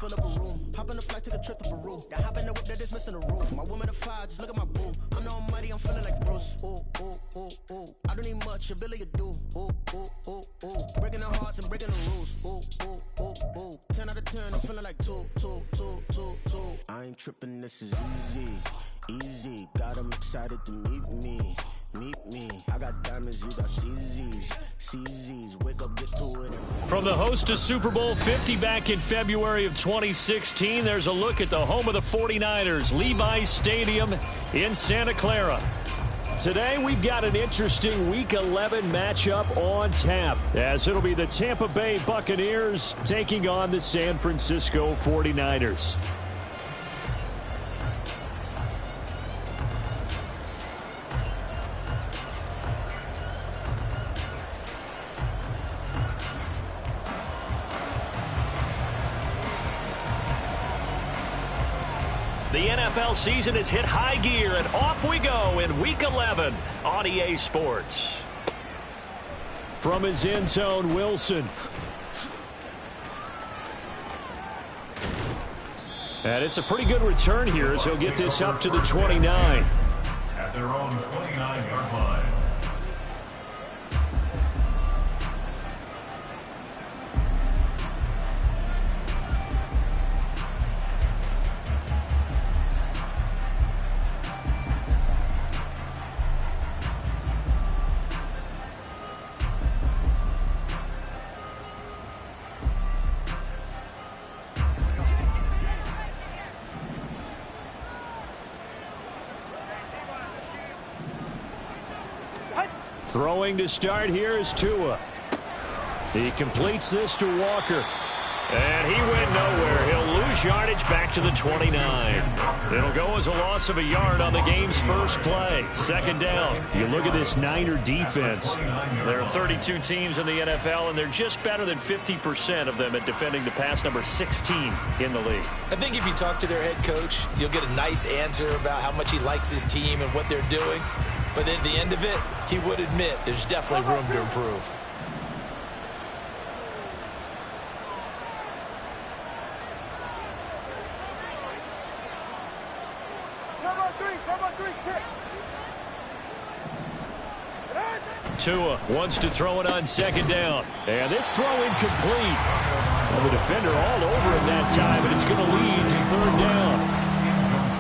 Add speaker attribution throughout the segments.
Speaker 1: fill up a room. Hop in the flight, take a trip to Peru. That hop in the whip that is missing the roof. My woman a fire, just look at my boo. I'm the almighty, I'm feeling like Bruce. Ooh, ooh, ooh, ooh. I don't need much, ability to do. Ooh, ooh, ooh, ooh. Breaking the hearts and breaking the rules. Ooh, ooh, ooh, ooh. 10 out of 10, I'm feeling like 2. I ain't tripping, this is easy. Easy, got 'em excited to meet me. I got diamonds, you got CZs. Wake up, get to it.
Speaker 2: From the host of Super Bowl 50 back in February of 2016, there's a look at the home of the 49ers, Levi's Stadium in Santa Clara. Today, we've got an interesting Week 11 matchup on tap, as it'll be the Tampa Bay Buccaneers taking on the San Francisco 49ers. The NFL season has hit high gear, and off we go in Week 11 on EA Sports. From his end zone, Wilson. And it's a pretty good return here as he'll get this up to the 29.
Speaker 3: At their own 29-yard line.
Speaker 2: Throwing to start here is Tua. He completes this to Walker. And he went nowhere. He'll lose yardage back to the 29. It'll go as a loss of a yard on the game's first play. Second down. You look at this Niner defense. There are 32 teams in the NFL, and they're just better than 50% of them at defending the pass, number 16 in the league.
Speaker 4: I think if you talk to their head coach, you'll get a nice answer about how much he likes his team and what they're doing. But at the end of it, he would admit there's definitely room to improve.
Speaker 2: Tua wants to throw it on second down. And this throw incomplete. Well, the defender all over him that time, and it's going to lead to third down.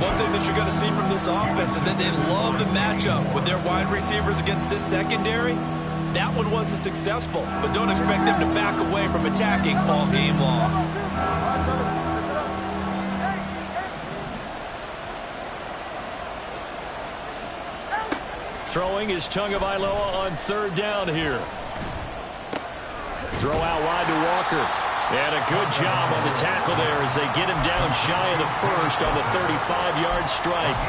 Speaker 4: One thing that you're going to see from this offense is that they love the matchup with their wide receivers against this secondary. That one wasn't successful, but don't expect them to back away from attacking all game long.
Speaker 2: Throwing is Tagovailoa on third down here. Throw out wide to Walker. And a good job on the tackle there as they get him down shy of the first on the 35-yard strike.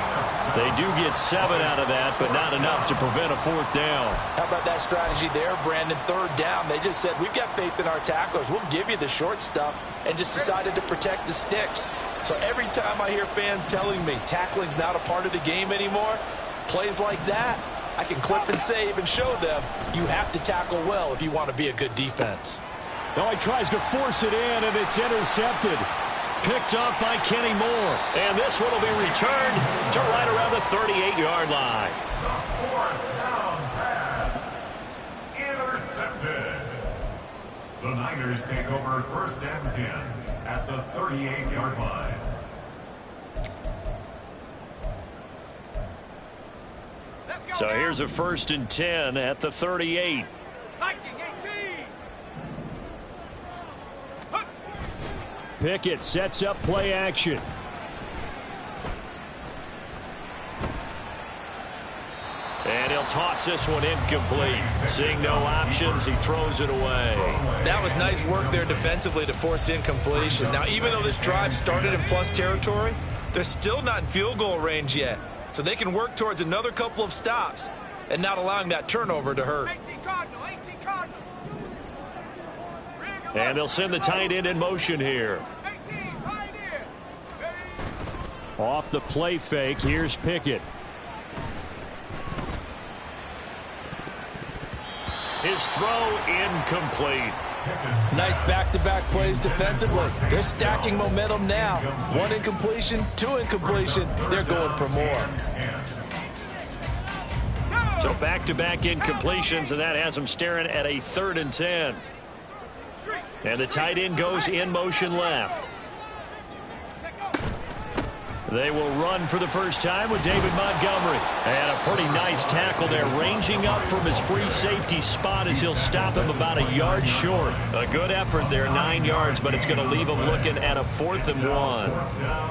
Speaker 2: They do get 7 out of that, but not enough to prevent a fourth down.
Speaker 4: How about that strategy there, Brandon? Third down, they just said, we've got faith in our tacklers. We'll give you the short stuff, and just decided to protect the sticks. So every time I hear fans telling me tackling's not a part of the game anymore, plays like that, I can clip and save and show them you have to tackle well if you want to be a good defense.
Speaker 2: Now he tries to force it in, and it's intercepted. Picked up by Kenny Moore. And this one will be returned to right around the 38-yard line.
Speaker 3: The fourth down pass. Intercepted. The Niners take over first and 10 at the 38-yard line.
Speaker 2: So here's a first and 10 at the 38. Pickett sets up play action. And he'll toss this one incomplete. Seeing no options, he throws it away.
Speaker 4: That was nice work there defensively to force incompletion. Now, even though this drive started in plus territory, they're still not in field goal range yet. So they can work towards another couple of stops and not allowing that turnover to hurt.
Speaker 2: And they'll send the tight end in motion here. Off the play fake, here's Pickett. His throw incomplete.
Speaker 4: Nice back-to-back plays defensively. They're stacking momentum now. 1 incompletion, 2 incompletion. They're going for more.
Speaker 2: So back-to-back incompletions, and that has them staring at a 3rd and 10. And the tight end goes in motion left. They will run for the first time with David Montgomery. And a pretty nice tackle there, ranging up from his free safety spot as he'll stop him about a yard short. A good effort there, 9 yards, but it's going to leave him looking at a 4th and 1.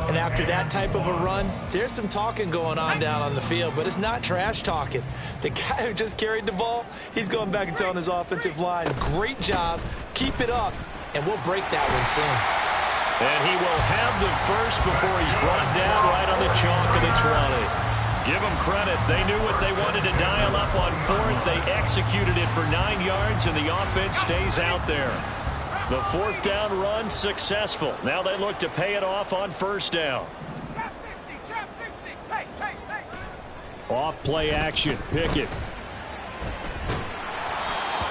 Speaker 4: And after that type of a run, there's some talking going on down on the field, but it's not trash talking. The guy who just carried the ball, he's going back and telling his offensive line, great job, keep it up, and we'll break that one soon.
Speaker 2: And he will have the first before he's brought down right on the chalk of the 20. Give them credit. They knew what they wanted to dial up on 4th. They executed it for 9 yards, and the offense stays out there. The 4th down run successful. Now they look to pay it off on 1st down. Off play action. Pickett.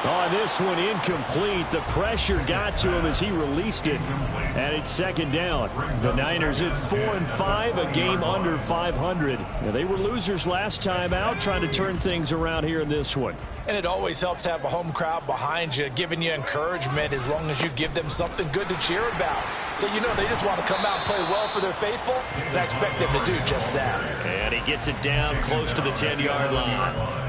Speaker 2: Oh, this one incomplete. The pressure got to him as he released it. And it's 2nd down. The Niners at 4-5, a game under 500. Now, they were losers last time out, trying to turn things around here in this one.
Speaker 4: And it always helps to have a home crowd behind you, giving you encouragement as long as you give them something good to cheer about. So, you know, they just want to come out and play well for their faithful, and I expect them to do just that.
Speaker 2: And he gets it down close to the 10-yard line.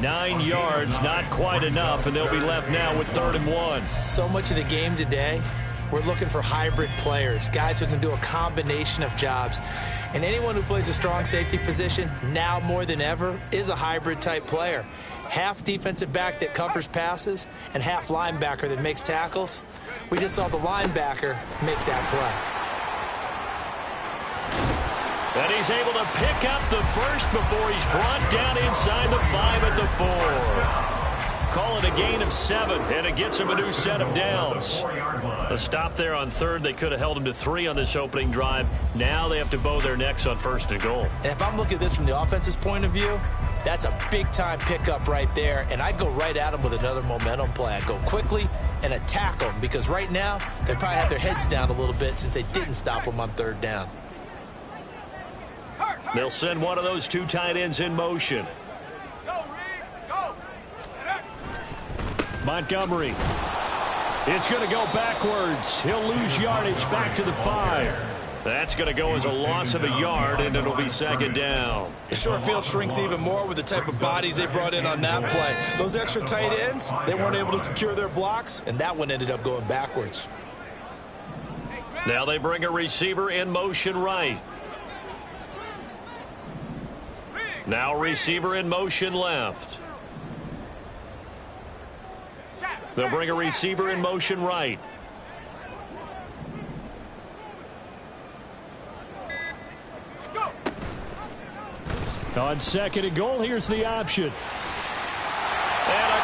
Speaker 2: 9 yards, not quite enough, and they'll be left now with 3rd and 1.
Speaker 4: So much of the game today, we're looking for hybrid players, guys who can do a combination of jobs. And anyone who plays a strong safety position, now more than ever, is a hybrid-type player. Half defensive back that covers passes and half linebacker that makes tackles. We just saw the linebacker make that play.
Speaker 2: And he's able to pick up the first before he's brought down inside the 5 at the 4. Call it a gain of 7, and it gets him a new set of downs. A stop there on 3rd. They could have held him to 3 on this opening drive. Now they have to bow their necks on 1st and goal.
Speaker 4: And if I'm looking at this from the offense's point of view, that's a big-time pickup right there, and I'd go right at him with another momentum play. I'd go quickly and attack them, because right now they probably have their heads down a little bit since they didn't stop them on 3rd down.
Speaker 2: They'll send one of those 2 tight ends in motion. Montgomery is going to go backwards. He'll lose yardage back to the 5. That's going to go as a loss of a yard, and it'll be 2nd down.
Speaker 4: The short field shrinks even more with the type of bodies they brought in on that play. Those extra tight ends, they weren't able to secure their blocks, and that one ended up going backwards.
Speaker 2: Now they bring a receiver in motion right. Now receiver in motion left. They'll bring a receiver in motion right. On 2nd and goal, here's the option. And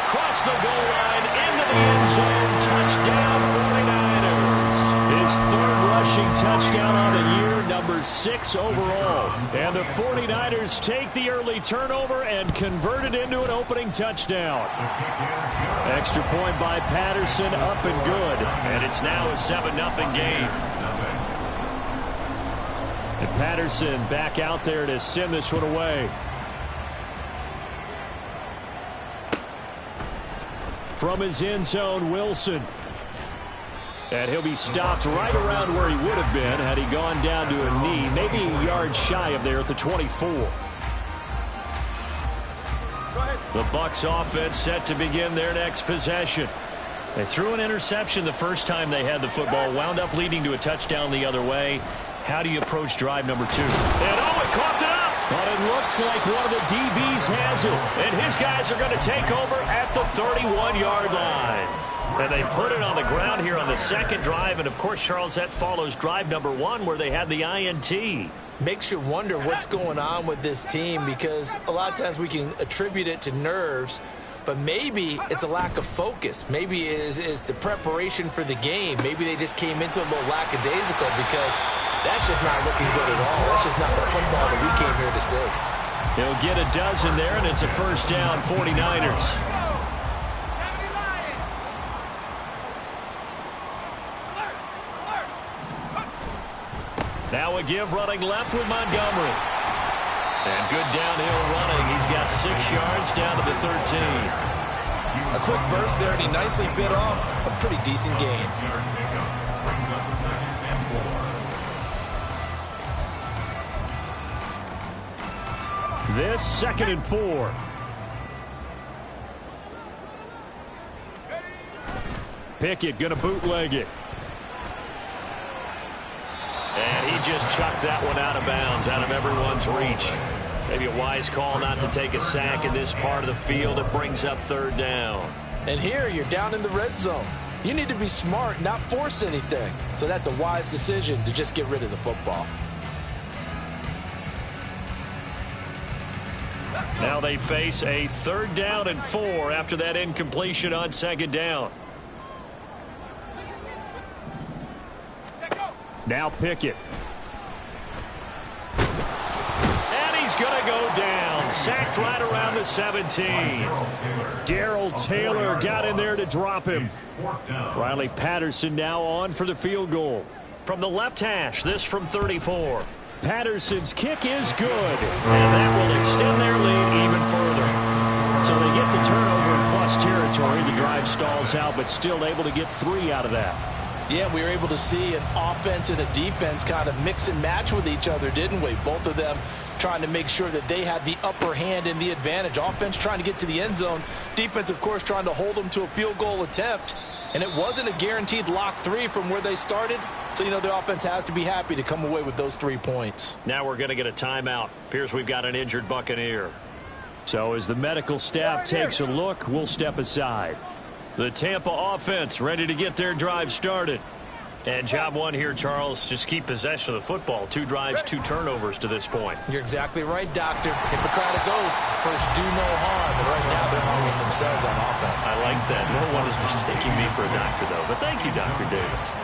Speaker 2: across the goal line, into the end zone, touchdown 49ers. His 3rd rushing touchdown on the year, number 6 overall. And the 49ers take the early turnover and convert it into an opening touchdown. Extra point by Patterson, up and good. And it's now a 7-0 game. And Patterson back out there to send this one away. From his end zone, Wilson. And he'll be stopped right around where he would have been had he gone down to a knee, maybe a yard shy of there at the 24. The Bucs offense set to begin their next possession. They threw an interception the first time they had the football, wound up leading to a touchdown the other way. How do you approach drive number 2? And it coughed it up. But it looks like one of the DBs has it. And his guys are going to take over at the 31-yard line. And they put it on the ground here on the 2nd drive. And, of course, Charles, that follows drive number 1 where they had the INT.
Speaker 4: Makes you wonder what's going on with this team, because a lot of times we can attribute it to nerves, but maybe it's a lack of focus. Maybe it is the preparation for the game. Maybe they just came into a little lackadaisical, because that's just not looking good at all. That's just not the football that we came here to see.
Speaker 2: He'll get a dozen there, and it's a 1st down, 49ers. Now a give running left with Montgomery. And good downhill running. He's got 6 yards down to the 13.
Speaker 4: A quick burst there, and he nicely bit off a pretty decent gain.
Speaker 2: This 2nd and 4. Pickett going to bootleg it. And he just chucked that one out of bounds, out of everyone's reach. Maybe a wise call not to take a sack in this part of the field. It brings up 3rd down.
Speaker 4: And here you're down in the red zone. You need to be smart, not force anything. So that's a wise decision to just get rid of the football.
Speaker 2: Now they face a 3rd down and 4 after that incompletion on 2nd down. Now Pickett. And he's going to go down. Sacked right around the 17. Darrell Taylor got in there to drop him. Riley Patterson now on for the field goal. From the left hash, this from 34. Patterson's kick is good. And that will extend their lead even further. So they get the turnover in plus territory. The drive stalls out, but still able to get 3 out of that.
Speaker 4: Yeah, we were able to see an offense and a defense kind of mix and match with each other, didn't we? Both of them trying to make sure that they had the upper hand and the advantage. Offense trying to get to the end zone. Defense, of course, trying to hold them to a field goal attempt. And it wasn't a guaranteed lock 3 from where they started. So, you know, the offense has to be happy to come away with those 3 points.
Speaker 2: Now we're going to get a timeout. Appears we've got an injured Buccaneer. So as the medical staff takes a look, we'll step aside. The Tampa offense ready to get their drive started. And job 1 here, Charles, just keep possession of the football. 2 drives, 2 turnovers to this point.
Speaker 4: You're exactly right, Doctor. Hippocratic oath. First, do no harm. And right now, they're harming themselves on offense.
Speaker 2: I like that. No one is mistaking me for a doctor, though. But thank you, Dr. Davis.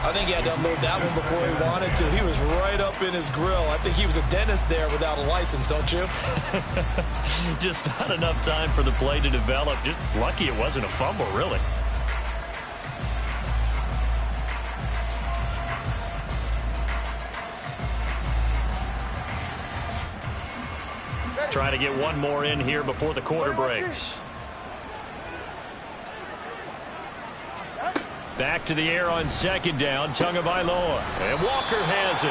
Speaker 4: I think he had to unload that one before he wanted to. He was right up in his grill. I think he was a dentist there without a license, don't you?
Speaker 2: Just not enough time for the play to develop. Just lucky it wasn't a fumble, really. Trying to get one more in here before the quarter breaks. Back to the air on 2nd down. Tagovailoa. And Walker has it.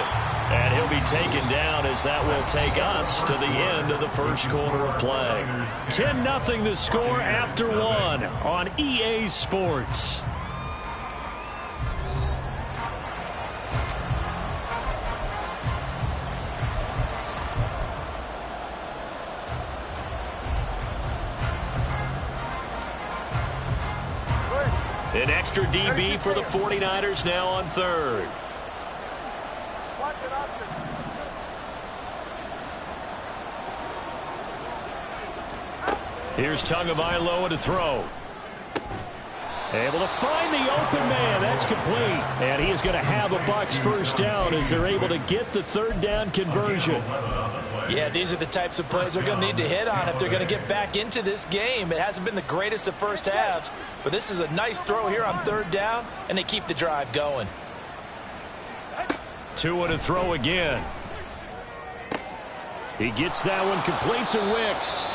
Speaker 2: And he'll be taken down as that will take us to the end of the first quarter of play. 10-0 the score after 1 on EA Sports. An extra DB for the 49ers now on 3rd. Here's Tagovailoa to throw. Able to find the open man. That's complete. And he is going to have a Bucs first down as they're able to get the 3rd down conversion.
Speaker 4: Yeah, these are the types of plays they're going to need to hit on if they're going to get back into this game. It hasn't been the greatest of first halves, but this is a nice throw here on 3rd down, and they keep the drive going.
Speaker 2: Tua to throw again. He gets that one complete to Wicks.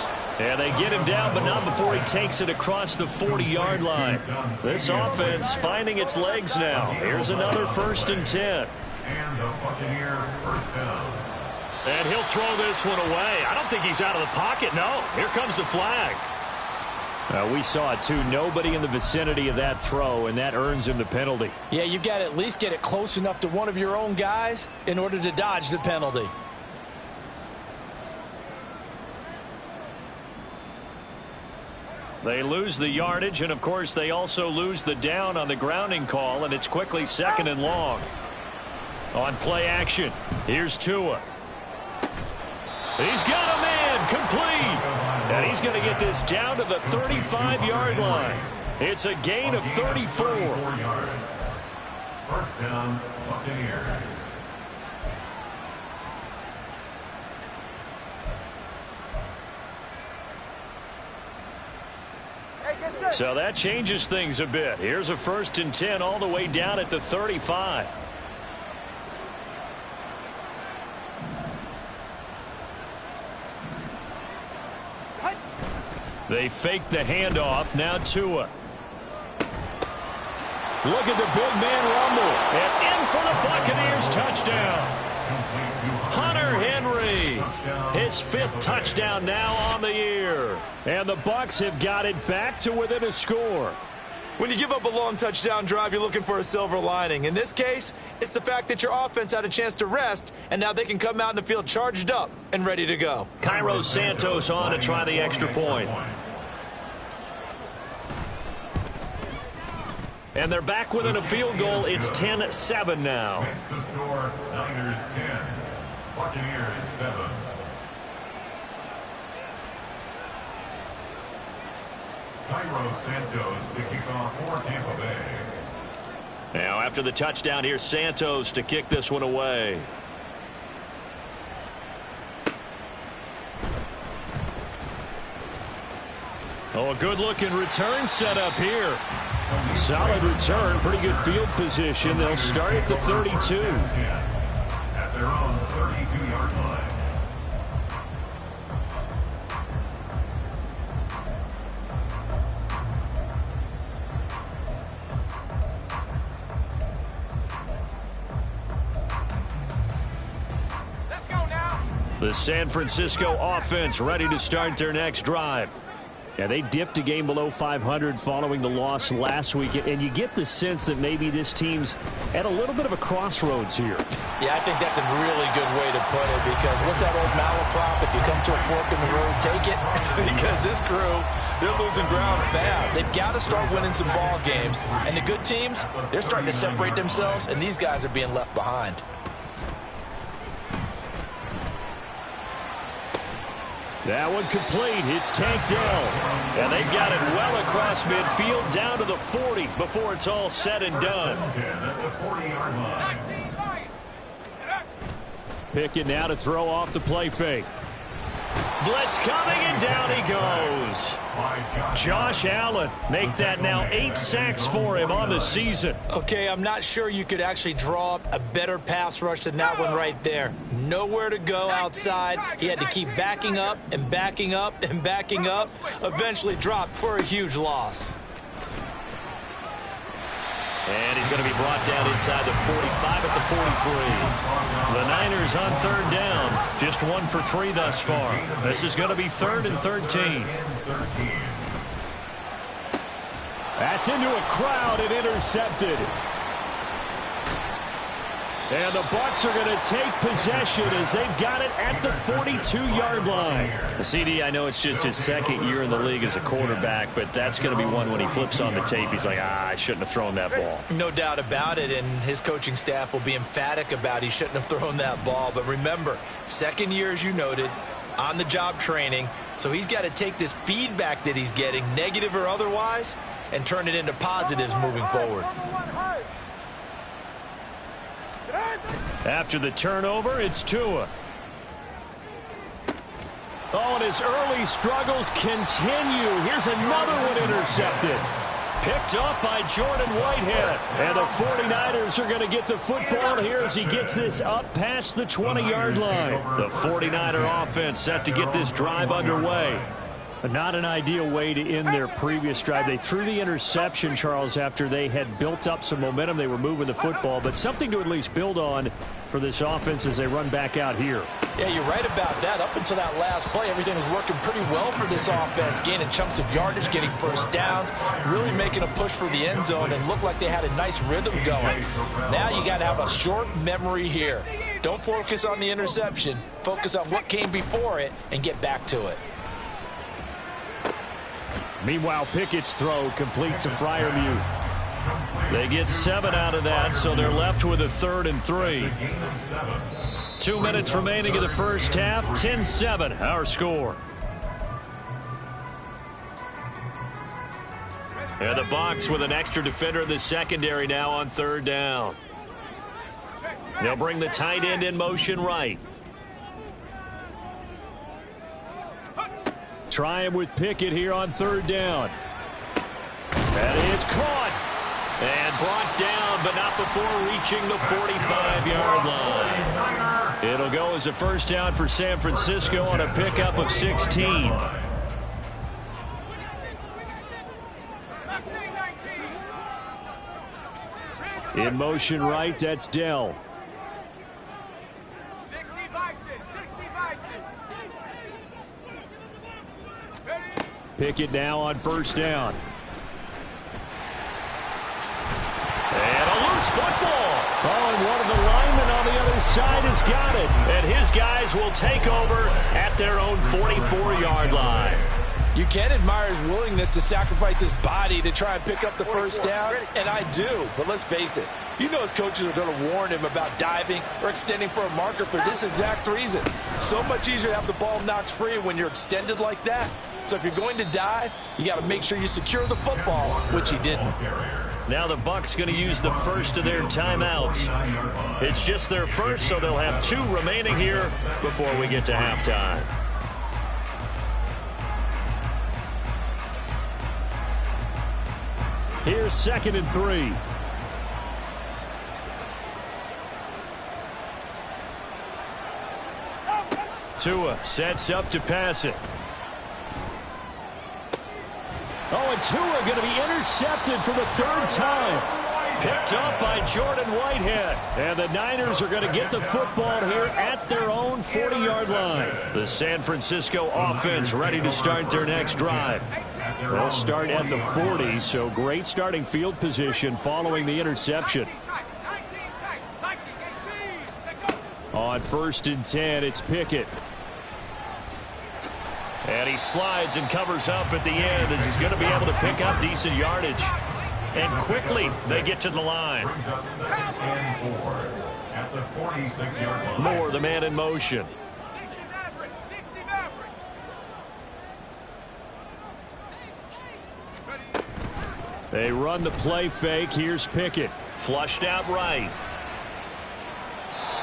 Speaker 2: And they get him down, but not before he takes it across the 40-yard line. This offense finding its legs now. Here's another 1st and 10.
Speaker 3: And the Buccaneer first down.
Speaker 2: And he'll throw this one away. I don't think he's out of the pocket. No, here comes the flag. We saw it, too. Nobody in the vicinity of that throw, and that earns him the penalty.
Speaker 4: Yeah, you've got to at least get it close enough to one of your own guys in order to dodge the penalty.
Speaker 2: They lose the yardage, and, of course, they also lose the down on the grounding call, and it's quickly 2nd and long. On play action, here's Tua. He's got a man, complete. And he's going to get this down to the 35-yard line. It's a gain of 34.
Speaker 3: 34 yards. First down, Buccaneers.
Speaker 2: So that changes things a bit. Here's a 1st and 10 all the way down at the 35. They fake the handoff. Now Tua. Look at the big man rumble. And in for the Buccaneers touchdown. Hunter Henry. His 5th touchdown now on the year. And the Bucs have got it back to within a score.
Speaker 4: When you give up a long touchdown drive, you're looking for a silver lining. In this case, it's the fact that your offense had a chance to rest, and now they can come out in the field charged up and ready to go.
Speaker 2: Cairo Santos on to try the extra point. And they're back within a field goal. It's 10-7 now.
Speaker 3: Makes the score Niners 10, Buccaneers 7. Cairo Santos to kick off for Tampa Bay.
Speaker 2: Now after the touchdown, here's Santos to kick this one away. Oh, a good-looking return set up here. Solid return, pretty good field position. They'll start at the 32.
Speaker 3: At their own 32-yard line.
Speaker 4: Let's go now.
Speaker 2: The San Francisco offense ready to start their next drive. Yeah, they dipped a game below 500 following the loss last week, and you get the sense that maybe this team's at a little bit of a crossroads here.
Speaker 4: Yeah, I think that's a really good way to put it, because what's that old malaprop? If you come to a fork in the road, take it. Because this crew, they're losing ground fast. They've got to start winning some ball games. And the good teams, they're starting to separate themselves, and these guys are being left behind.
Speaker 2: That one complete. It's tanked down. And they've got it well across midfield down to the 40 before it's all said and done. Pickett now to throw off the play fake. Blitz coming, and down he goes. Josh Allen, make that now 8 sacks for him on the season.
Speaker 4: Okay, I'm not sure you could actually draw up a better pass rush than that one right there. Nowhere to go outside. He had to keep backing up and backing up and backing up. Eventually dropped for a huge loss.
Speaker 2: And he's going to be brought down inside the 45 at the 43. The Niners on 3rd down. Just 1 for 3 thus far. This is going to be 3rd and 13. That's into a crowd and intercepted. And the Bucs are going to take possession as they've got it at the 42-yard line. The CD, I know it's just his 2nd year in the league as a quarterback, but that's going to be one when he flips on the tape. He's like, I shouldn't have thrown that ball.
Speaker 4: No doubt about it, and his coaching staff will be emphatic about he shouldn't have thrown that ball. But remember, 2nd year, as you noted, on-the-job training, so he's got to take this feedback that he's getting, negative or otherwise, and turn it into positives moving forward.
Speaker 2: After the turnover, it's Tua. Oh, and his early struggles continue. Here's another one intercepted. Picked up by Jordan Whitehead. And the 49ers are going to get the football here as he gets this up past the 20-yard line. The 49er offense set to get this drive underway. Not an ideal way to end their previous drive. They threw the interception, Charles, after they had built up some momentum. They were moving the football, but something to at least build on for this offense as they run back out here.
Speaker 4: Yeah, you're right about that. Up until that last play, everything was working pretty well for this offense, gaining chunks of yardage, getting first downs, really making a push for the end zone, and looked like they had a nice rhythm going. Now you got to have a short memory here. Don't focus on the interception. Focus on what came before it and get back to it.
Speaker 2: Meanwhile, Pickett's throw complete to Freiermuth. They get 7 out of that, so they're left with a 3rd and 3. 2 minutes remaining in the first half. 10-7, our score. And the Bucs with an extra defender in the secondary now on 3rd down. They'll bring the tight end in motion right. Try him with Pickett here on 3rd down. That is caught. And brought down, but not before reaching the 45-yard line. It'll go as a first down for San Francisco on a pickup of 16. In motion right, that's Dell. Pickett now on first down. And a loose football. Oh, and one of the linemen on the other side has got it. And his guys will take over at their own 44-yard line.
Speaker 4: You can admire his willingness to sacrifice his body to try and pick up the first down, and I do. But let's face it, you know his coaches are going to warn him about diving or extending for a marker for this exact reason. So much easier to have the ball knocked free when you're extended like that. So if you're going to dive, you got to make sure you secure the football, which he didn't.
Speaker 2: Now the Bucs going to use the first of their timeouts. It's just their first, so they'll have 2 remaining here before we get to halftime. Here's 2nd and 3. Tua sets up to pass it. Oh, and Tua going to be intercepted for the 3rd time. Picked up by Jordan Whitehead. And the Niners are going to get the football here at their own 40-yard line. The San Francisco offense ready to start their next drive. They'll start at the 40, so great starting field position following the interception. On 1st and 10, it's Pickett. And he slides and covers up at the end as he's going to be able to pick up decent yardage. And quickly, they get to the line. Moore, the man in motion. They run the play fake. Here's Pickett. Flushed out right.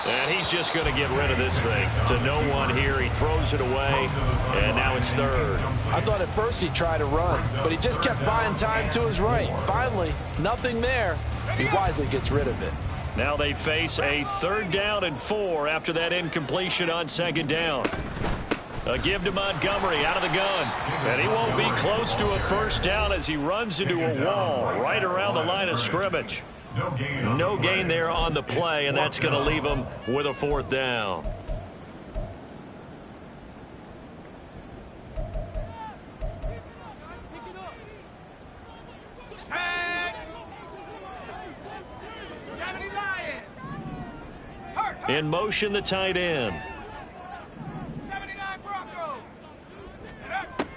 Speaker 2: And he's just going to get rid of this thing. To no one here. He throws it away. And now it's 3rd.
Speaker 4: I thought at first he'd try to run, but he just kept buying time to his right. Finally, nothing there. He wisely gets rid of it.
Speaker 2: Now they face a 3rd down and 4 after that incompletion on 2nd down. A give to Montgomery out of the gun. And he won't be close to a first down as he runs into a wall right around the line of scrimmage. No gain there on the play, and that's going to leave him with a 4th down. In motion, the tight end.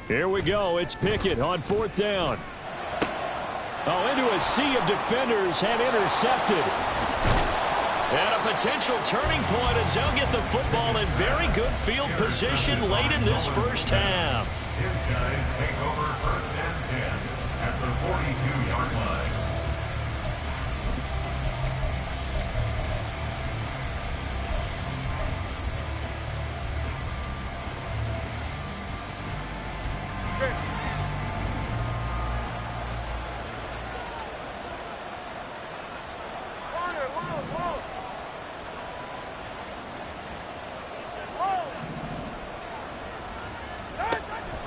Speaker 2: Here we go. It's Pickett on 4th down. Oh, into a sea of defenders and intercepted. And a potential turning point as they'll get the football in very good field position late in this first half.
Speaker 3: His guys take over 1st and 10 at the 42-yard line.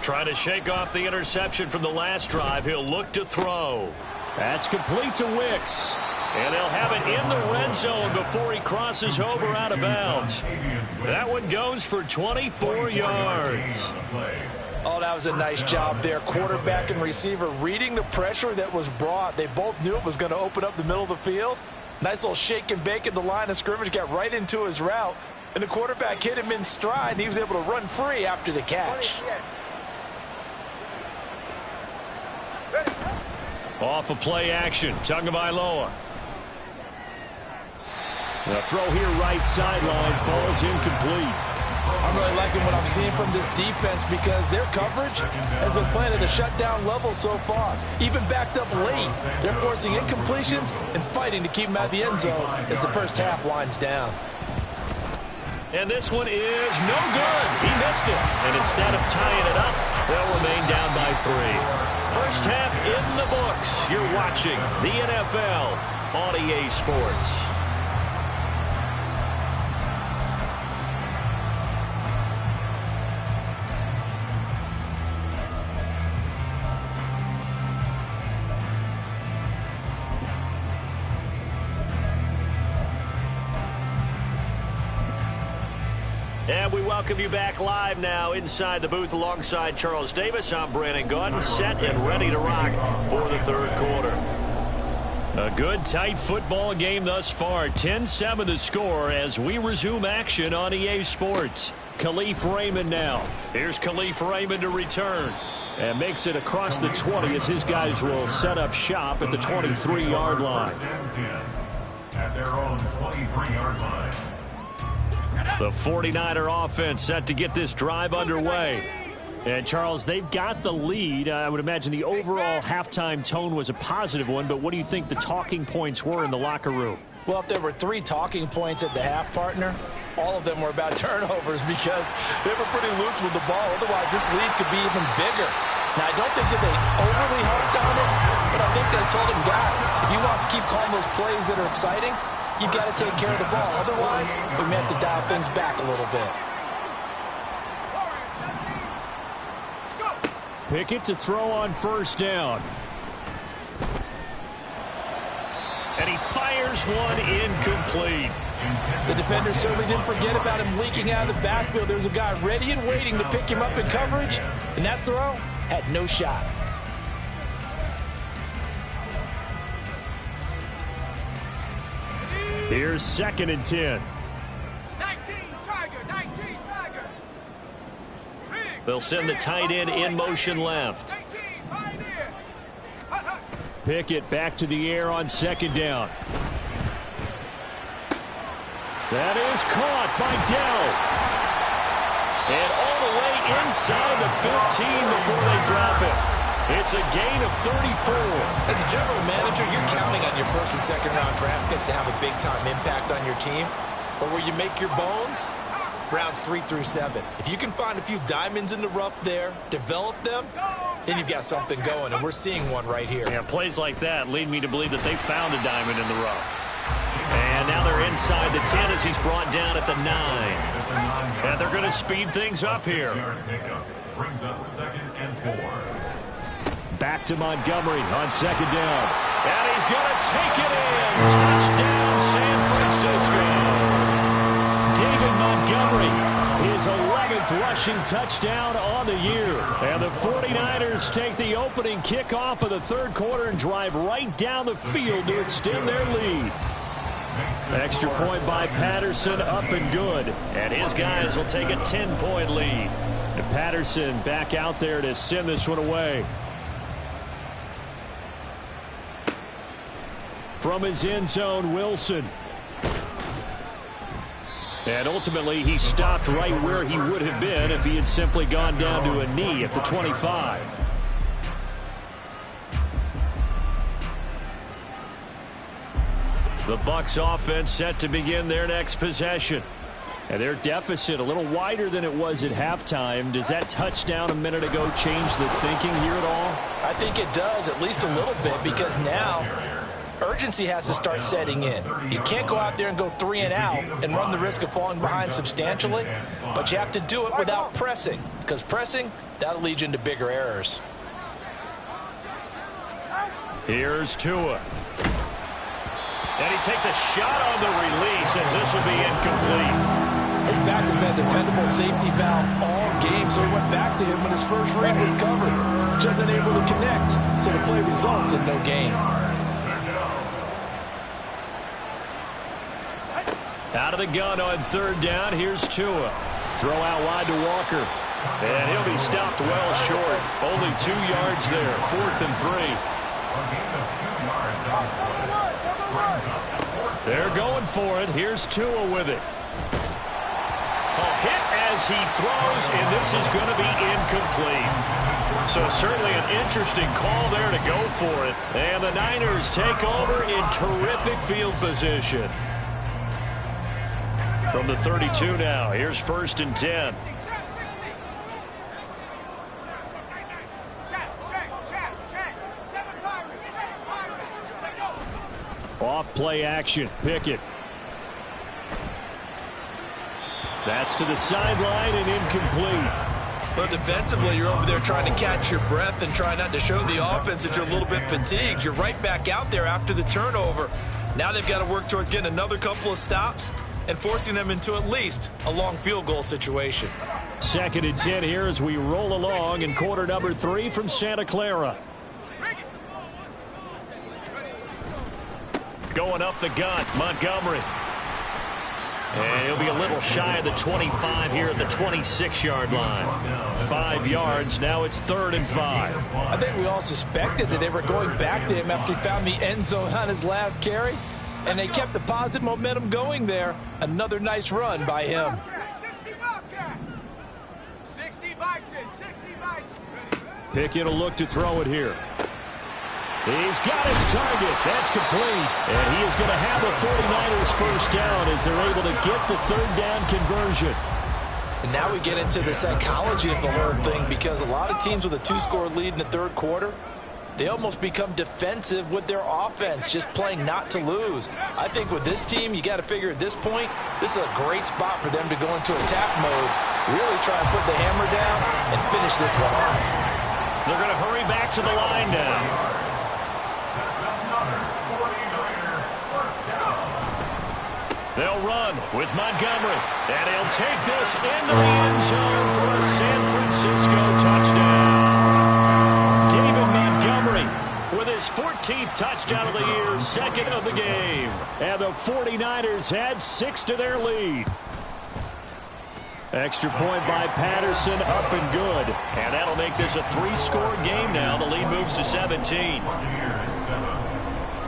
Speaker 2: Trying to shake off the interception from the last drive. He'll look to throw. That's complete to Wicks. And he'll have it in the red zone before he crosses over out of bounds. That one goes for 24 yards.
Speaker 4: Oh, that was a nice job there. Quarterback and receiver reading the pressure that was brought. They both knew it was going to open up the middle of the field. Nice little shake and bake in the line of scrimmage. Got right into his route. And the quarterback hit him in stride, and he was able to run free after the catch.
Speaker 2: Off of play action, Tagovailoa. The throw here right sideline falls incomplete.
Speaker 4: I'm really liking what I'm seeing from this defense because their coverage has been playing at a shutdown level so far. Even backed up late, they're forcing incompletions and fighting to keep them out of the end zone as the first half winds down.
Speaker 2: And this one is no good. He missed it. And instead of tying it up, they'll remain down by 3. First half in the books. You're watching the NFL on EA Sports. And we welcome you back live now inside the booth alongside Charles Davis. I'm Brandon Gaudin, set and ready to rock for the third quarter. A good, tight football game thus far. 10-7 the score as we resume action on EA Sports. Khalif Raymond now. Here's Khalif Raymond to return. And makes it across the 20 as his guys will set up shop at the 23-yard line.
Speaker 3: At their own 23-yard line.
Speaker 2: The 49er offense set to get this drive underway. And, Charles, they've got the lead. I would imagine the overall halftime tone was a positive one, but what do you think the talking points were in the locker room?
Speaker 4: Well, if there were 3 talking points at the half, partner, all of them were about turnovers because they were pretty loose with the ball. Otherwise, this lead could be even bigger. Now, I don't think that they overly harped on it, but I think they told him, guys, if he wants to keep calling those plays that are exciting, you've got to take care of the ball. Otherwise, we may have to dial things back a little bit.
Speaker 2: Pickett to throw on first down. And he fires one incomplete.
Speaker 4: The defender certainly didn't forget about him leaking out of the backfield. There's a guy ready and waiting to pick him up in coverage, and that throw had no shot.
Speaker 2: Here's 2nd and 10.
Speaker 5: 19 Tiger.
Speaker 2: They'll send the tight end in motion left. Pickett back to the air on 2nd down. That is caught by Dell. And all the way inside the 15 before they drop it. It's a gain of 34.
Speaker 4: As a general manager, you're counting on your first and second round draft picks to have a big-time impact on your team. But where you make your bones, rounds 3 through 7. If you can find a few diamonds in the rough there, develop them, then you've got something going, and we're seeing one right here.
Speaker 2: Yeah, plays like that lead me to believe that they found a diamond in the rough. And now they're inside the 10 as he's brought down at the 9. And they're going to speed things up here.
Speaker 3: Brings up 2nd and 4.
Speaker 2: Back to Montgomery on 2nd down. And he's going to take it in. Touchdown, San Francisco. David Montgomery, his 11th rushing touchdown on the year. And the 49ers take the opening kickoff of the third quarter and drive right down the field to extend their lead. Extra point by Patterson, up and good. And his guys will take a 10-point lead. And Patterson back out there to send this one away. From his end zone, Wilson. And ultimately, he stopped right where he would have been if he had simply gone down to a knee at the 25. The Bucs offense set to begin their next possession. And their deficit a little wider than it was at halftime. Does that touchdown a minute ago change the thinking here at all?
Speaker 4: I think it does, at least a little bit, because now urgency has to start setting in. You can't go out there and go 3 and out and run the risk of falling behind substantially, but you have to do it without pressing, because pressing, that'll lead you into bigger errors.
Speaker 2: Here's Tua. And he takes a shot on the release as this will be incomplete.
Speaker 4: His back has been a dependable safety valve all game, so he went back to him when his first read was covered. Just unable to connect, so the play results in no gain.
Speaker 2: Out of the gun on 3rd down, here's Tua. Throw out wide to Walker. And he'll be stopped well short. Only 2 yards there, 4th and 3. They're going for it. Here's Tua with it. A hit as he throws, and this is going to be incomplete. So certainly an interesting call there to go for it. And the Niners take over in terrific field position. From the 32 now, here's 1st and 10. Off play action, Pickett. That's to the sideline and incomplete.
Speaker 4: But defensively, you're over there trying to catch your breath and try not to show the offense that you're a little bit fatigued. You're right back out there after the turnover. Now they've got to work towards getting another couple of stops and forcing them into at least a long field goal situation.
Speaker 2: 2nd and 10 here as we roll along in quarter number 3 from Santa Clara. Going up the gut, Montgomery. And he'll be a little shy of the 25 here at the 26-yard line. 5 yards, now it's 3rd and 5.
Speaker 4: I think we all suspected that they were going back to him after he found the end zone on his last carry. And they kept the positive momentum going there. Another nice run by him.
Speaker 5: 60 Bobcat. 60 Bison. 60 Bison.
Speaker 2: Pickett will look to throw it here. He's got his target. That's complete. And he is going to have the 49ers first down as they're able to get the 3rd down conversion.
Speaker 4: And now we get into the psychology of the whole thing, because a lot of teams with a 2-score lead in the 3rd quarter, they almost become defensive with their offense, just playing not to lose. I think with this team, you got to figure at this point, this is a great spot for them to go into attack mode, really try and put the hammer down and finish this one off.
Speaker 2: They're going to hurry back to the line now. They'll run with Montgomery, and he'll take this into the end zone for a San Francisco touchdown. David Montgomery with his 14th touchdown of the year, 2nd of the game. And the 49ers add 6 to their lead. Extra point by Patterson, up and good. And that'll make this a 3-score game now. The lead moves to 17.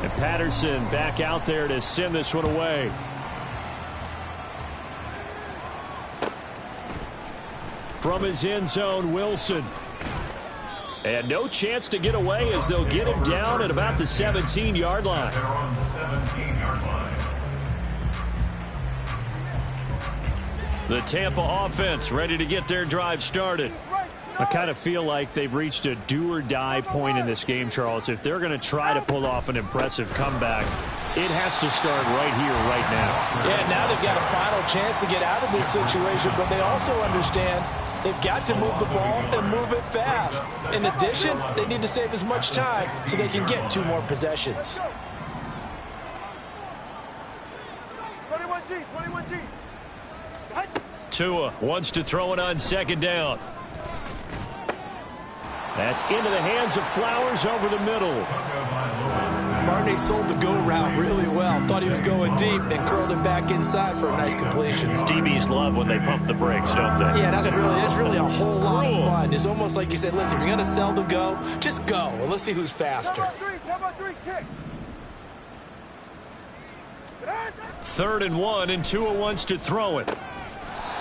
Speaker 2: And Patterson back out there to send this one away. From his end zone, Wilson. And no chance to get away as they'll get him down at about the 17-yard line.
Speaker 3: They're on 17-yard line.
Speaker 2: The Tampa offense ready to get their drive started. I kind of feel like they've reached a do-or-die point in this game, Charles. If they're going to try to pull off an impressive comeback, it has to start right here, right now.
Speaker 4: Yeah, now they've got a final chance to get out of this situation, but they also understand they've got to move the ball and move it fast. In addition, they need to save as much time so they can get 2 more possessions.
Speaker 5: 21G, 21G.
Speaker 2: Tua wants to throw it on 2nd down. That's into the hands of Flowers over the middle.
Speaker 4: Barney sold the go route really well. Thought he was going deep, then curled it back inside for a nice completion.
Speaker 2: DBs love when they pump the brakes, don't they?
Speaker 4: Yeah, that's really a whole lot of fun. It's almost like you said, listen, if you're going to sell the go, just go. Well, let's see who's faster.
Speaker 5: Top on 3, kick.
Speaker 2: 3rd and 1, and Tua wants to throw it.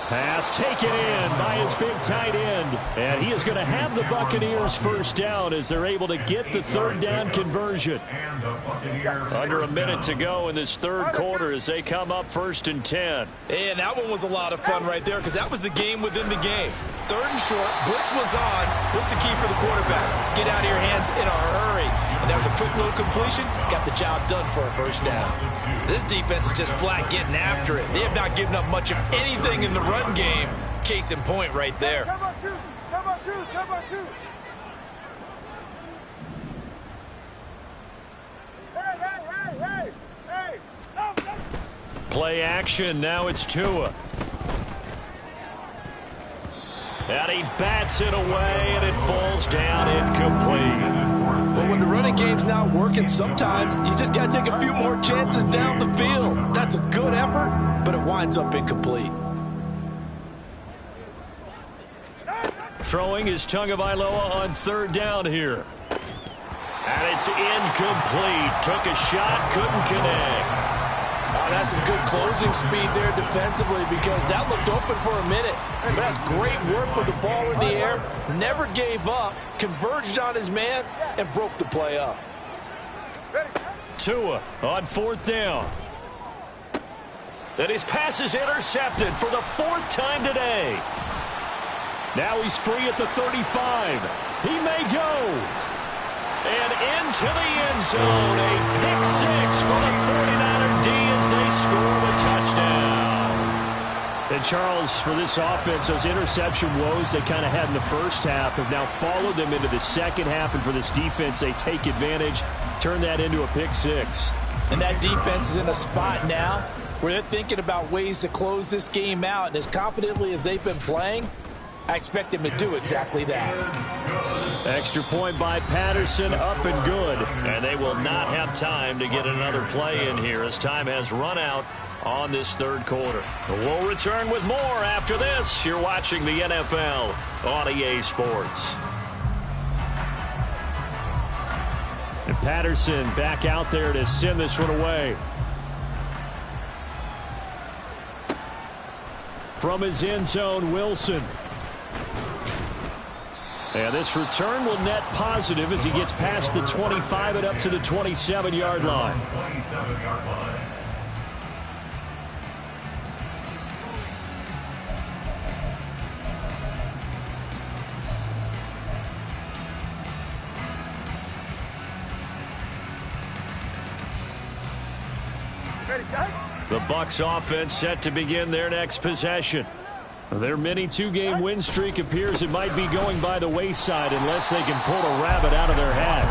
Speaker 2: Pass taken in by his big tight end. And he is going to have the Buccaneers first down as they're able to get the 3rd down conversion. Under a minute to go in this 3rd quarter as they come up 1st and 10.
Speaker 4: And that one was a lot of fun right there, because that was the game within the game. 3rd and short, blitz was on. What's the key for the quarterback? Get out of your hands in a hurry. And that was a quick little completion. Got the job done for a first down. This defense is just flat getting after it. They have not given up much of anything in the run game. Case in point right there.
Speaker 5: Top on 2, top on 2, top on 2. Hey.
Speaker 2: Play action, now it's Tua. And he bats it away, and it falls down incomplete.
Speaker 4: But when the running game's not working, sometimes you just got to take a few more chances down the field. That's a good effort, but it winds up incomplete.
Speaker 2: Throwing is Tagovailoa on 3rd down here. And it's incomplete. Took a shot, couldn't connect.
Speaker 4: Oh, that's some good closing speed there defensively, because that looked open for a minute. But that's great work with the ball in the air. Never gave up, converged on his man, and broke the play up.
Speaker 2: Tua on 4th down. And his pass is intercepted for the 4th time today. Now he's free at the 35. He may go. And into the end zone, a pick 6 for the 49er D as they score the touchdown. And Charles, for this offense, those interception woes they kind of had in the first half have now followed them into the second half. And for this defense, they take advantage, turn that into a pick 6.
Speaker 4: And that defense is in a spot now where they're thinking about ways to close this game out, and as confidently as they've been playing, I expect them to do exactly that.
Speaker 2: Extra point by Patterson, up and good. And they will not have time to get another play in here as time has run out on this third quarter. We'll return with more after this. You're watching the NFL on EA Sports. And Patterson back out there to send this one away. From his end zone, Wilson. And this return will net positive as he gets past the 25 and up to the 27-yard line.
Speaker 3: 27-yard line.
Speaker 5: Ready, tight?
Speaker 2: The Bucs offense set to begin their next possession. Their mini two-game win streak appears it might be going by the wayside unless they can pull a rabbit out of their hat.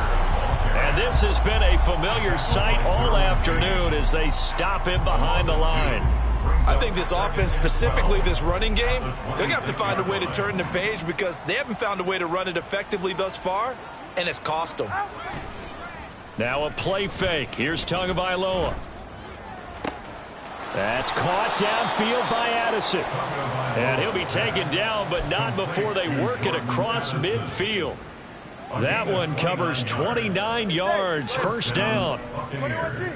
Speaker 2: And this has been a familiar sight all afternoon as they stop him behind the line.
Speaker 4: I think this offense, specifically this running game, they're going to have to find a way to turn the page because they haven't found a way to run it effectively thus far, and it's cost them.
Speaker 2: Now a play fake. Here's Tagovailoa. That's caught downfield by Addison. And he'll be taken down, but not before they work it across midfield. That one covers 29 yards, first down.
Speaker 5: 21 G's.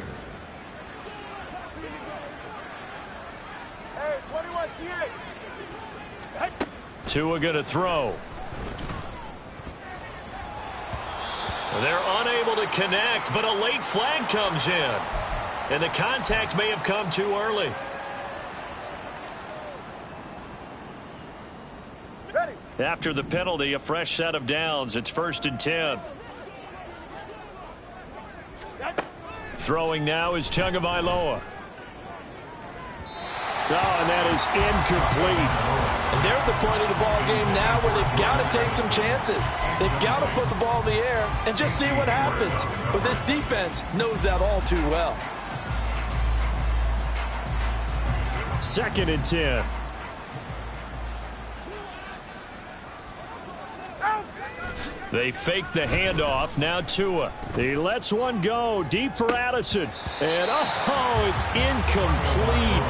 Speaker 5: Hey, 21 T8.
Speaker 2: Tua going to throw. They're unable to connect, but a late flag comes in. And the contact may have come too early.
Speaker 5: Ready.
Speaker 2: After the penalty, a fresh set of downs. It's 1st and 10. Throwing now is Tagovailoa. Oh, and that is incomplete.
Speaker 4: And they're at the point of the ball game now where they've got to take some chances. They've got to put the ball in the air and just see what happens. But this defense knows that all too well.
Speaker 2: 2nd and 10. They fake the handoff. Now Tua. He lets one go deep for Addison. And, oh, it's incomplete.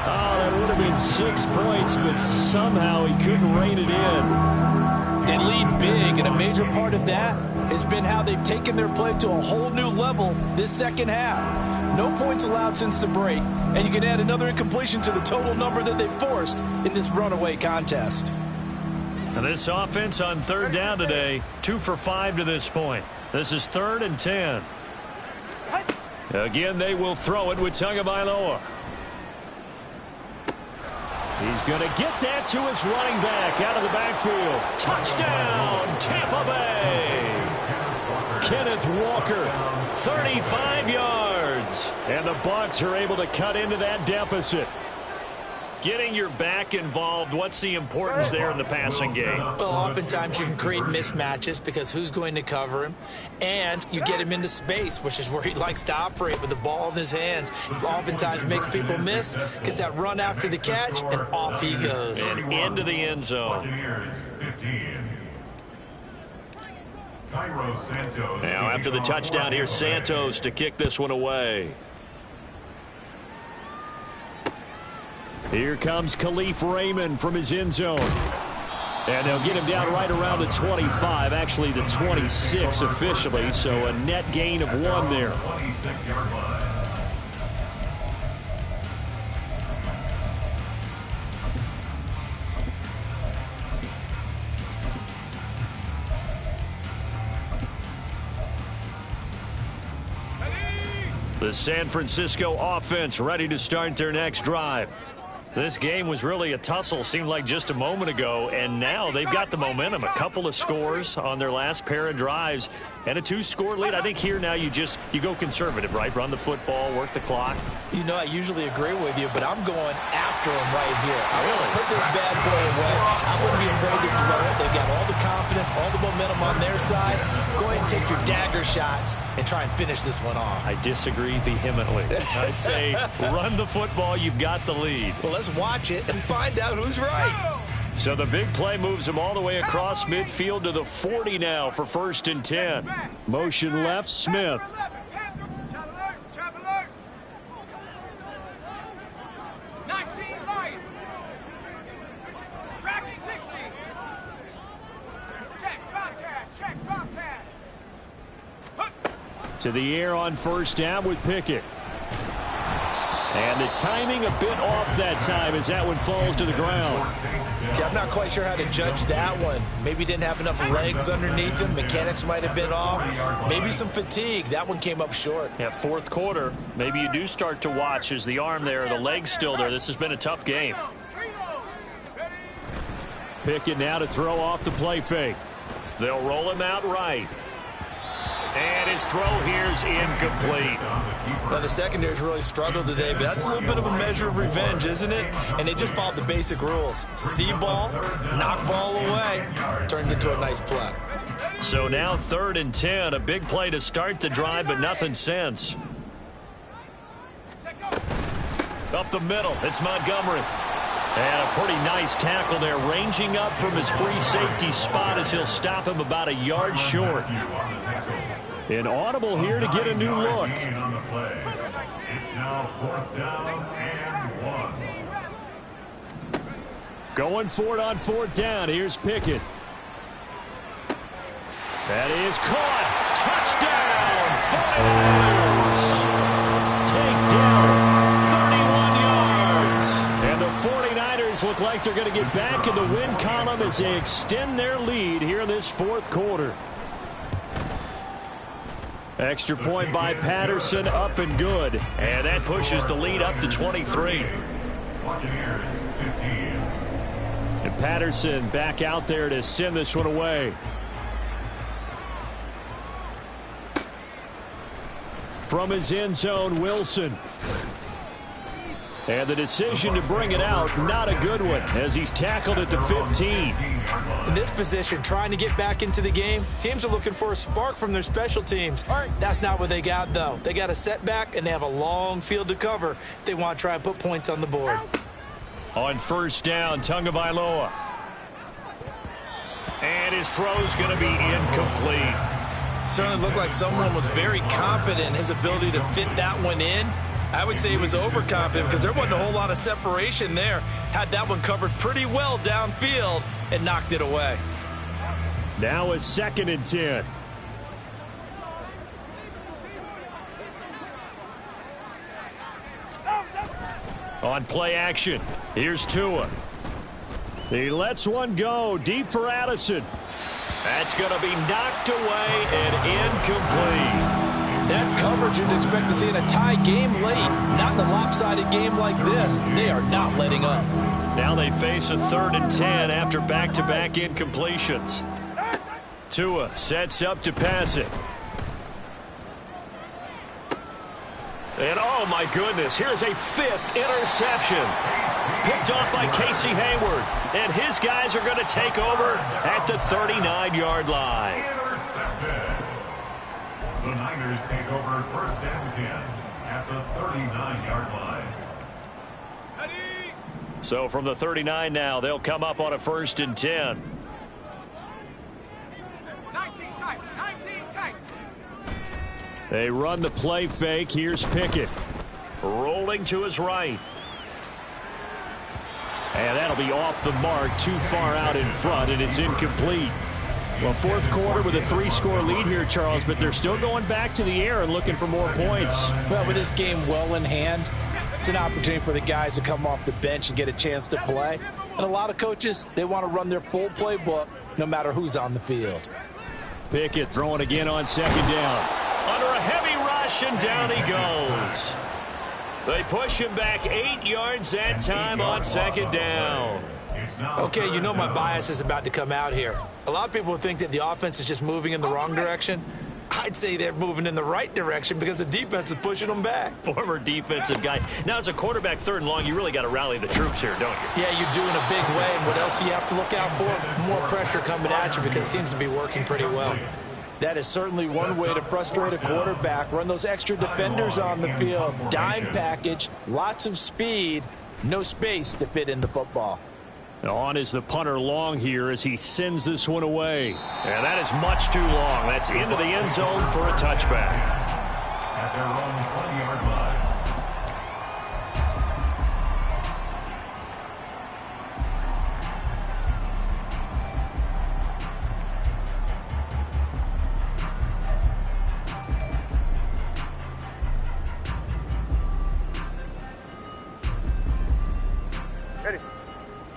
Speaker 2: Oh, that would have been 6 points, but somehow he couldn't rein it in.
Speaker 4: They lead big, and a major part of that has been how they've taken their play to a whole new level this second half. No points allowed since the break, and you can add another incompletion to the total number that they've forced in this runaway contest.
Speaker 2: And this offense on 3rd down today, 2 for 5 to this point. This is 3rd and 10. Again, they will throw it with Tagovailoa. He's going to get that to his running back out of the backfield. Touchdown, Tampa Bay. Kenneth Walker, 35 yards. And the Bucs are able to cut into that deficit. Getting your back involved, what's the importance there in the passing game?
Speaker 6: Well, oftentimes you can create mismatches because who's going to cover him, and you get him into space, which is where he likes to operate with the ball in his hands. Oftentimes makes people miss, gets that run after the catch, and off he goes.
Speaker 2: And into the end zone. Now after the touchdown, here's Santos to kick this one away. Here comes Khalif Raymond from his end zone. And they'll get him down right around the 25, actually the 26 officially, so a net gain of 1 there. The San Francisco offense ready to start their next drive. This game was really a tussle, seemed like just a moment ago, and now they've got the momentum. A couple of scores on their last pair of drives and a 2-score lead. I think here now you go conservative, right? Run the football, work the clock.
Speaker 6: You know, I usually agree with you, but I'm going after him right here. I want to put this bad boy away. I wouldn't be afraid to throw it. They've got all the confidence, all the momentum on their side. Go ahead and take your dagger shots and try and finish this one off.
Speaker 2: I disagree vehemently. I say run the football. You've got the lead.
Speaker 6: Well, let's watch it and find out who's right.
Speaker 2: So the big play moves him all the way across midfield to the 40 now for 1st and 10. Motion left, Smith. To the air on 1st down with Pickett. And the timing a bit off that time as that one falls to the ground.
Speaker 6: See, I'm not quite sure how to judge that one. Maybe didn't have enough legs underneath him. Mechanics might have been off. Maybe some fatigue. That one came up short.
Speaker 2: Yeah, 4th quarter. Maybe you do start to watch as the arm there, the leg's still there. This has been a tough game. Pickett now to throw off the play fake. They'll roll him out right. And his throw here's incomplete.
Speaker 6: Now, the secondary's really struggled today, but that's a little bit of a measure of revenge, isn't it? And they just followed the basic rules. See ball, knock ball away. Turned into a nice play.
Speaker 2: So now 3rd and 10. A big play to start the drive, but nothing since. Up the middle, it's Montgomery. And a pretty nice tackle there, ranging up from his free safety spot as he'll stop him about a yard short. An audible here to get a new look.
Speaker 3: It's now 4th down and 1.
Speaker 2: Going for it on 4th down. Here's Pickett. That is caught. Touchdown. 49ers. Take down 31 yards. And the 49ers look like they're going to get back in the win column as they extend their lead here in this 4th quarter. Extra point by Patterson, up and good. And that pushes the lead up to 23.
Speaker 3: Buccaneers 15.
Speaker 2: And Patterson back out there to send this one away. From his end zone, Wilson. And the decision to bring it out, not a good one, as he's tackled at the 15.
Speaker 6: In this position, trying to get back into the game, teams are looking for a spark from their special teams. That's not what they got, though. They got a setback, and they have a long field to cover if they want to try and put points on the board.
Speaker 2: On 1st down, Tagovailoa. And his throw's going to be incomplete.
Speaker 6: Certainly looked like someone was very confident in his ability to fit that one in. I would say he was overconfident because there wasn't a whole lot of separation there. Had that one covered pretty well downfield and knocked it away.
Speaker 2: Now a 2nd and 10. On play action, here's Tua. He lets one go deep for Addison. That's going to be knocked away and incomplete.
Speaker 6: That's coverage you'd expect to see in a tie game late. Not in a lopsided game like this. They are not letting up.
Speaker 2: Now they face a 3rd and 10 after back-to-back incompletions. Tua sets up to pass it. And oh my goodness, here's a 5th interception. Picked off by Casey Hayward. And his guys are going to take over at the 39-yard line.
Speaker 3: The Niners take over 1st and 10 at the 39-yard line.
Speaker 2: So from the 39 now, they'll come up on a 1st and 10.
Speaker 5: 19 tight.
Speaker 2: They run the play fake. Here's Pickett. Rolling to his right. And that'll be off the mark, too far out in front, and it's incomplete. Well, 4th quarter with a 3-score lead here, Charles, but they're still going back to the air and looking for more points.
Speaker 6: Well, with this game well in hand, it's an opportunity for the guys to come off the bench and get a chance to play. And a lot of coaches, they want to run their full playbook no matter who's on the field.
Speaker 2: Pickett throwing again on 2nd down. Under a heavy rush, and down he goes. They push him back 8 yards that time on second down.
Speaker 6: Okay, you know my bias is about to come out here. A lot of people think that the offense is just moving in the wrong direction. I'd say they're moving in the right direction because the defense is pushing them back.
Speaker 2: Former defensive guy. Now, as a quarterback, 3rd and long, you really got to rally the troops here, don't you?
Speaker 6: Yeah, you do in a big way. And what else do you have to look out for? More pressure coming at you because it seems to be working pretty well.
Speaker 4: That is certainly one way to frustrate a quarterback. Run those extra defenders on the field. Dime package, lots of speed, no space to fit in the football.
Speaker 2: On is the punter long here as he sends this one away. And that is much too long. That's into the end zone for a touchback.
Speaker 3: At their own 20-yard line.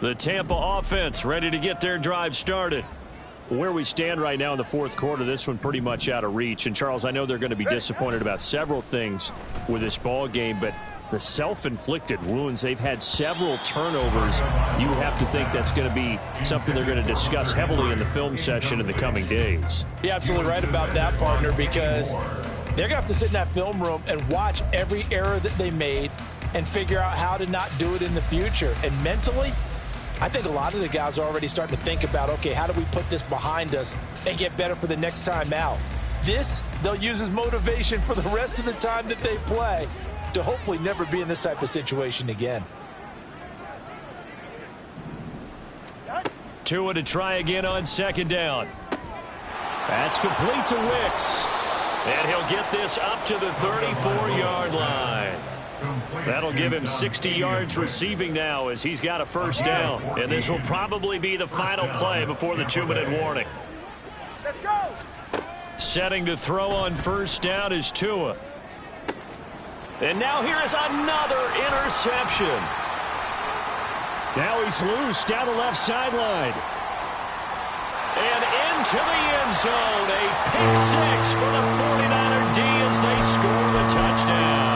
Speaker 2: The Tampa offense ready to get their drive started. Where we stand right now in the 4th quarter, this one pretty much out of reach. And, Charles, I know they're going to be disappointed about several things with this ball game, but the self-inflicted wounds, they've had several turnovers. You have to think that's going to be something they're going to discuss heavily in the film session in the coming days.
Speaker 4: You're absolutely right about that, partner, because they're going to have to sit in that film room and watch every error that they made and figure out how to not do it in the future. And mentally, I think a lot of the guys are already starting to think about, okay, how do we put this behind us and get better for the next time out? This, they'll use as motivation for the rest of the time that they play to hopefully never be in this type of situation again.
Speaker 2: Tua to try again on 2nd down. That's complete to Wicks. And he'll get this up to the 34-yard line. That'll give him 60 yards receiving now as he's got a 1st down. And this will probably be the final play before the 2-minute warning.
Speaker 5: Let's go.
Speaker 2: Setting to throw on 1st down is Tua. And now here is another interception. Now he's loose down the left sideline. And into the end zone. A pick 6 for the 49er D as they score the touchdown.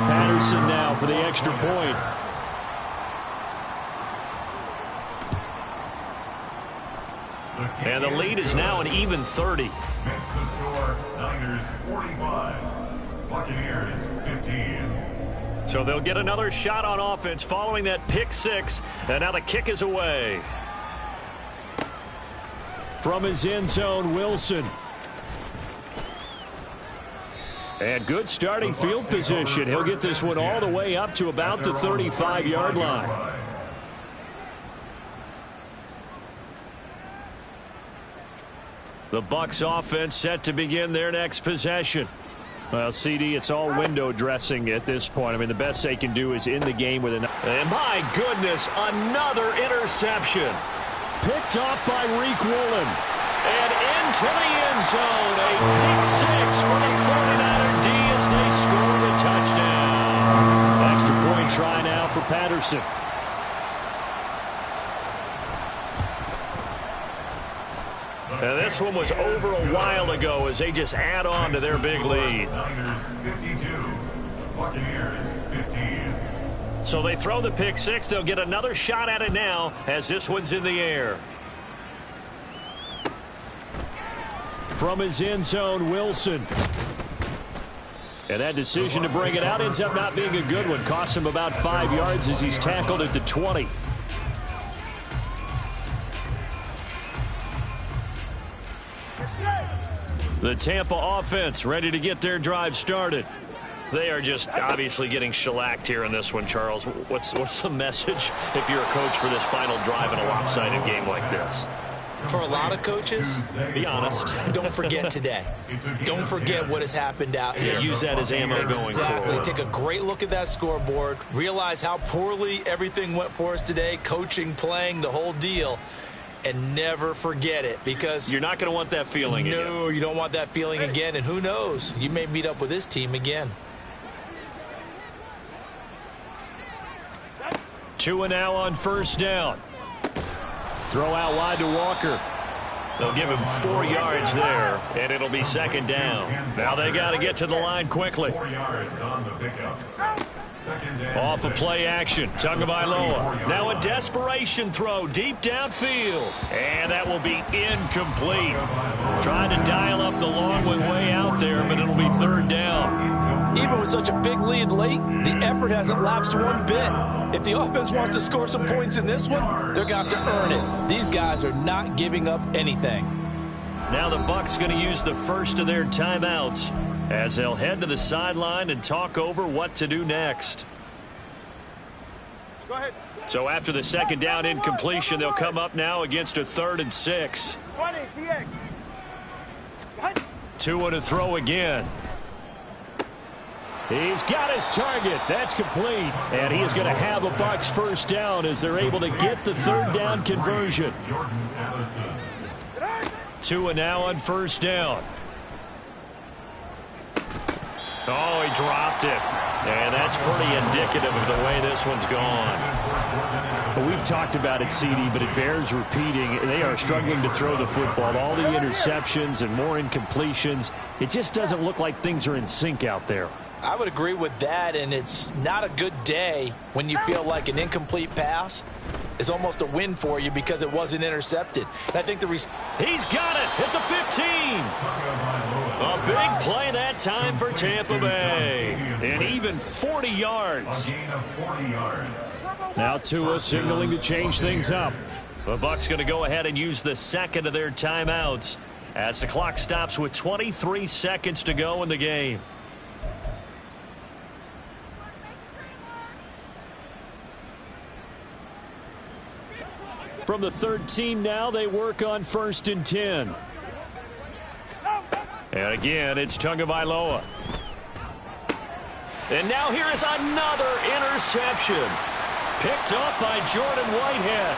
Speaker 2: Patterson now for the extra point. And the lead is now an even 30.
Speaker 3: Makes the score Niners 45, Buccaneers 15.
Speaker 2: So they'll get another shot on offense following that pick 6. And now the kick is away. From his end zone, Wilson. And good starting field position. He'll get this one all the way up to about the 35-yard line. The Bucs offense set to begin their next possession. Well, CD, it's all window dressing at this point. I mean, the best they can do is in the game with an... And my goodness, another interception. Picked off by Reek Woolen. And into the end zone. A pick 6 for the 49er D as they score the touchdown. Extra point try now for Patterson. And this one was over a while ago as they just add on to their big lead.
Speaker 3: Niners 52, Buccaneers 15.
Speaker 2: So they throw the pick 6. They'll get another shot at it now as this one's in the air. From his end zone, Wilson. And that decision to bring it out ends up not being a good one. Costs him about 5 yards as he's tackled at the 20. The Tampa offense ready to get their drive started. They are just obviously getting shellacked here in this one, Charles. What's the message if you're a coach for this final drive in a lopsided game like this?
Speaker 6: For a lot of coaches,
Speaker 2: be honest.
Speaker 6: Don't forget today. Don't forget what has happened out here.
Speaker 2: Use that as ammo going forward.
Speaker 6: Exactly. Take a great look at that scoreboard. Realize how poorly everything went for us today. Coaching, playing, the whole deal. And never forget it, because
Speaker 2: you're not going to want that feeling again.
Speaker 6: No, you don't want that feeling again. And who knows? You may meet up with this team again. Tua now on 1st down.
Speaker 2: Throw out wide to Walker. They'll give him 4 yards there, and it'll be second down. Now they got to get to the line quickly.
Speaker 3: 4 yards on the pickup.
Speaker 2: Off of play action, Tagovailoa. Now a desperation throw deep downfield. And that will be incomplete. Trying to dial up the long one way out there, but it'll be third down.
Speaker 4: Even with such a big lead late, the effort hasn't lapsed one bit. If the offense wants to score some points in this one, they're going to have to earn it. These guys are not giving up anything.
Speaker 2: Now the Bucs going to use the first of their timeouts as they'll head to the sideline and talk over what to do next.
Speaker 5: Go ahead.
Speaker 2: So after the second down incompletion, they'll come up now against a 3rd and 6.
Speaker 5: 20, TX.
Speaker 2: Tua to throw again. He's got his target. That's complete. And he is going to have a Bucs first down as they're able to get the 3rd down conversion. Tua now on first down. Oh, he dropped it. And that's pretty indicative of the way this one's gone.
Speaker 7: Well, we've talked about it, CD, but it bears repeating. They are struggling to throw the football. All the interceptions and more incompletions. It just doesn't look like things are in sync out there.
Speaker 4: I would agree with that, and it's not a good day when you feel like an incomplete pass is almost a win for you because it wasn't intercepted. And I think
Speaker 2: he's got it at the 15. A big play that time for Tampa Bay. And even 40 yards.
Speaker 7: Now Tua signaling to change things up.
Speaker 2: The Bucs going to go ahead and use the second of their timeouts as the clock stops with 23 seconds to go in the game.
Speaker 7: From the 13 now, they work on 1st and 10.
Speaker 2: And again, it's Tagovailoa. And now here is another interception. Picked up by Jordan Whitehead.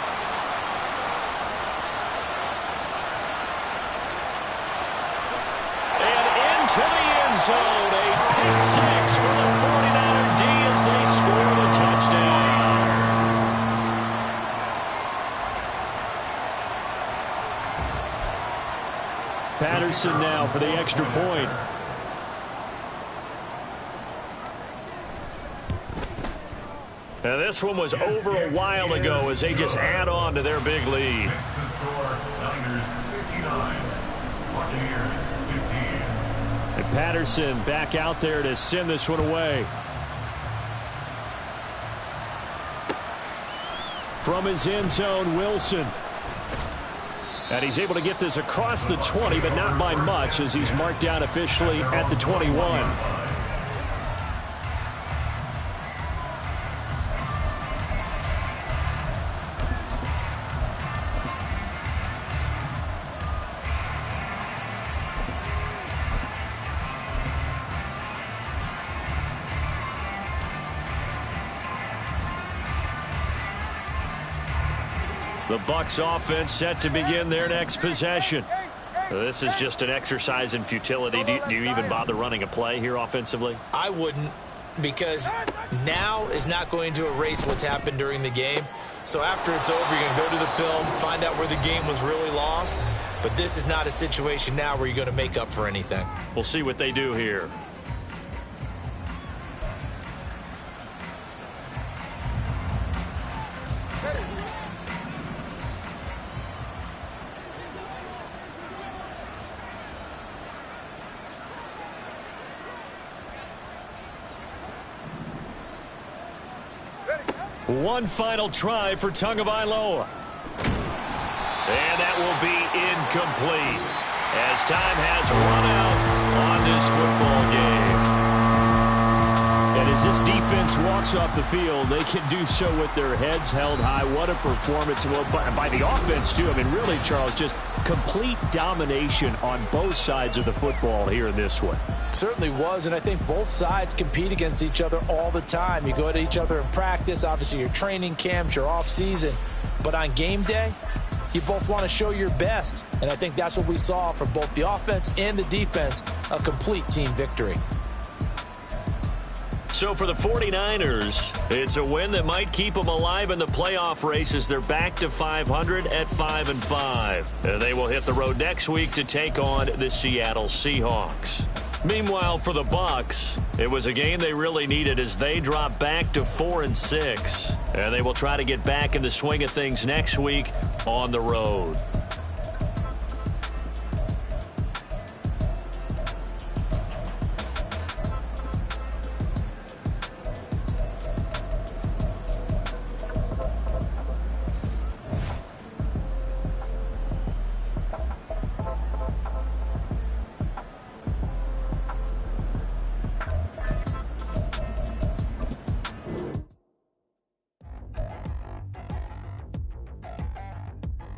Speaker 2: And into the end zone. A pick 6 for the 49er D as they score the touchdown.
Speaker 7: Patterson now for the extra point.
Speaker 2: Now this one was over a while ago as they just add on to their big lead.
Speaker 3: Next to score, Niners 59, Buccaneers 15.
Speaker 7: And Patterson back out there to send this one away. From his end zone, Wilson. And he's able to get this across the 20, but not by much as he's marked down officially at the 21.
Speaker 2: The Bucs offense set to begin their next possession. This is just an exercise in futility. Do you even bother running a play here offensively?
Speaker 6: I wouldn't, because now is not going to erase what's happened during the game. So after it's over, you're going to go to the film, find out where the game was really lost. But this is not a situation now where you're going to make up for anything.
Speaker 2: We'll see what they do here. One final try for Tagovailoa. And that will be incomplete as time has run out on this football game.
Speaker 7: And as this defense walks off the field, they can do so with their heads held high. What a performance by the offense, too. I mean, really, Charles, just complete domination on both sides of the football here in this one.
Speaker 6: Certainly was, and I think both sides compete against each other all the time. You go to each other in practice, obviously your training camps, your off-season. But on game day, you both want to show your best. And I think that's what we saw from both the offense and the defense, a complete team victory.
Speaker 2: So for the 49ers, it's a win that might keep them alive in the playoff race as they're back to 500 at 5-5. They will hit the road next week to take on the Seattle Seahawks. Meanwhile, for the Bucs, it was a game they really needed as they drop back to 4-6. And they will try to get back in the swing of things next week on the road.